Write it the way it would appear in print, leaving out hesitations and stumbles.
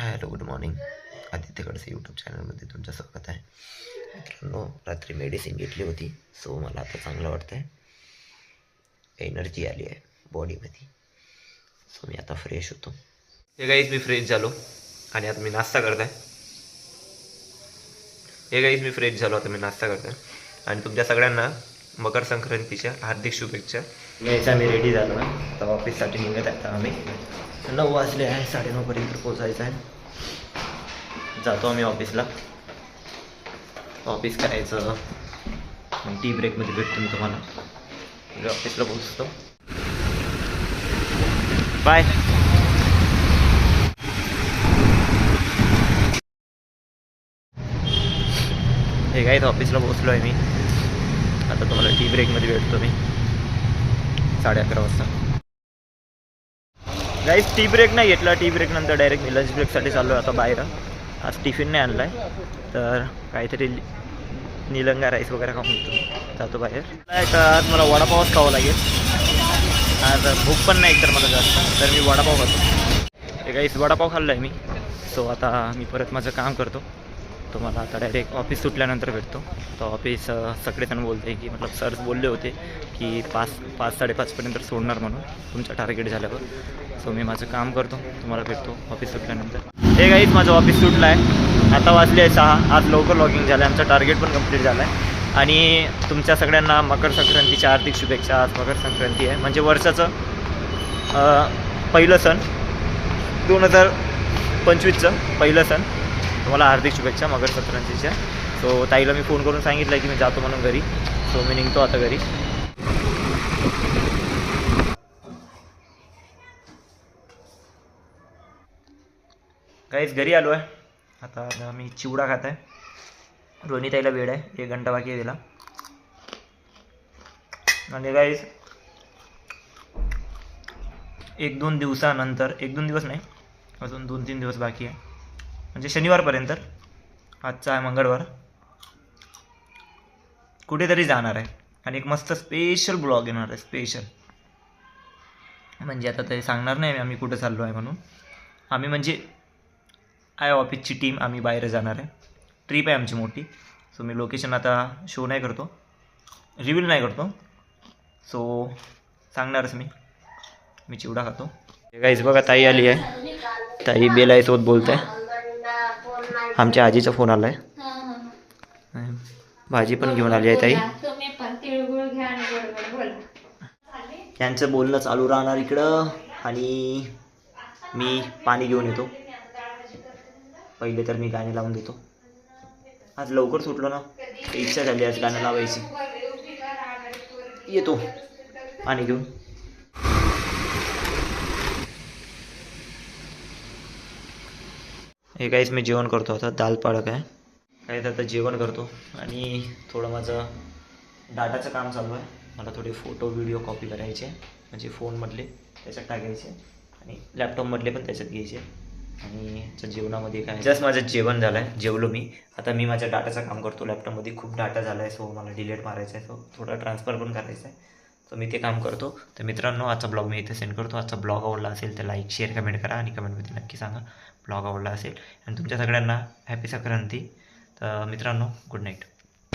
Hello good morning. Aditya Khadse YouTube चॅनलमध्ये तुमचं स्वागत आहे. मित्रांनो, रात्री मेडिसिन घेतली होती, सो मला आता चांगलं वाटतं आहे. एनर्जी आली आहे बॉडीमध्ये, सो मी आता फ्रेश होतो. हे गाईज मी फ्रेश झालो आणि आता मी नाश्ता करत आहे. आणि तुमच्या सगळ्यांना मकर संक्रांतीच्या हार्दिक शुभेच्छा. यायचा मी रेडी झालो आहे, तर ऑफिससाठी निघत आहे. आता आम्ही 9 वाजले आहे, 9:30पर्यंत पोचायचं आहे. जातो आम्ही ऑफिसला. ऑफिस करायचं, टी ब्रेकमध्ये भेटतो मी तुम्हाला. ऑफिसला पोहोचतो. बाय. हे काय ऑफिसला पोहोचलो आहे मी. आता तुम्हाला टी ब्रेकमध्ये भेटतो मी 11:30 वाजता. गाईज टी ब्रेक नाही घेतला. टी ब्रेक नंतर डायरेक्ट मी लंच ब्रेकसाठी चाललो आहे आता बाहेर. आज टिफिन नाही आणला आहे, तर काहीतरी निलंगा राईस वगैरे खाऊन जातो बाहेर. तर आज मला वडापावच खावं लागेल. आज भूक पण नाही एकतर मला जास्त, तर मी वडापाव खातो. हे गाईज वडापाव खाल्ला आहे मी. सो आता मी परत माझं काम करतो. तुम्हाला आता डायरेक्ट ऑफिस सुटल्यानंतर भेटतो. तर ऑफिस सगळेजण बोलते की मतलब सर्स बोलले होते की 5-5:30पर्यंत सोडणार म्हणून तुमचं टार्गेट झाल्यावर. सो मी माझं काम करतो, तुम्हाला भेटतो ऑफिस सुटल्यानंतर. हे गाईज माझं ऑफिस सुटलं आहे. आता वाजले 6. आज लवकर लॉगिंग झालं आहे. आमचं टार्गेट पण कंप्लीट झालं आहे. आणि तुमच्या सगळ्यांना मकर संक्रांतीच्या हार्दिक शुभेच्छा. आज मकर संक्रांती आहे, म्हणजे वर्षाचं पहिलं सण, 2025चं पहिलं सण. तुम्हाला हार्दिक शुभेच्छा मकर संक्रांतीच्या. सो ताईला मी फोन करून सांगितलं की मी जातो म्हणून घरी. सो मी निघतो आता घरी. काहीच घरी आलो आहे. आता मी चिवडा खात आहे. रोहिणी ताईला वेळ आहे, 1 घंटा बाकी आहे तिला. आणि काहीच 1-2 दिवसानंतर, 1-2 दिवस नाही, अजून 2-3 दिवस बाकी आहे, म्हणजे शनिवारपर्यंत. आजचा आहे मंगळवार. कुठेतरी जाणार आहे आणि एक मस्त स्पेशल ब्लॉग येणार आहे. स्पेशल म्हणजे आता ते सांगणार नाही आम्ही कुठे चाललो आहे म्हणून. आम्ही म्हणजे आहे ऑफिसची टीम, आम्ही बाहेर जाणार आहे. ट्रिप आहे आमची मोठी. सो मी लोकेशन आता शो नाही करतो, रिव्हील नाही करतो. सो सांगणारच मी चिवडा खातो. गाईज बघा, ताई आली आहे. ताई बेलाईसोबत बोलत आहे. आमच्या आजीचा फोन आला आहे. भाजी पण घेऊन आली आहे ताई. यांचं बोलणं चालू राहणार इकडं. आणि मी पाणी घेऊन येतो. पहिले तर मी गाणे लावून देतो. आज लवकर सुटलो ना, इच्छा झाली आज गाणं लावायची. येतो पाणी घेऊन. हे काहीच मी जेवण करतो आता. दाल पालक आहे. काहीच आता जेवण करतो. आणि थोडं माझं डाटाचं काम चालू आहे. मला थोडे फोटो व्हिडिओ कॉपी करायचे, म्हणजे फोनमधले त्याच्यात टाकायचे आणि लॅपटॉपमधले पण त्याच्यात घ्यायचे. आणि जेवणामध्ये काय, जस्ट माझं जेवण झालं आहे, जेवलो मी. आता मी माझ्या डाटाचं काम करतो. लॅपटॉपमध्ये खूप डाटा झाला आहे, सो मला डिलीट मारायचा आहे. सो थोडा ट्रान्सफर पण करायचा आहे, सो मी ते काम करतो. तर मित्रांनो, आजचा ब्लॉग मी इथे सेंड करतो. आजचा ब्लॉग आवडला असेल तर लाईक, शेअर, कमेंट करा. आणि कमेंटमध्ये नक्की सांगा ब्लॉग आवडला असेल. आणि तुमच्या सगळ्यांना हॅपी संक्रांती. तर मित्रांनो, गुड नाईट.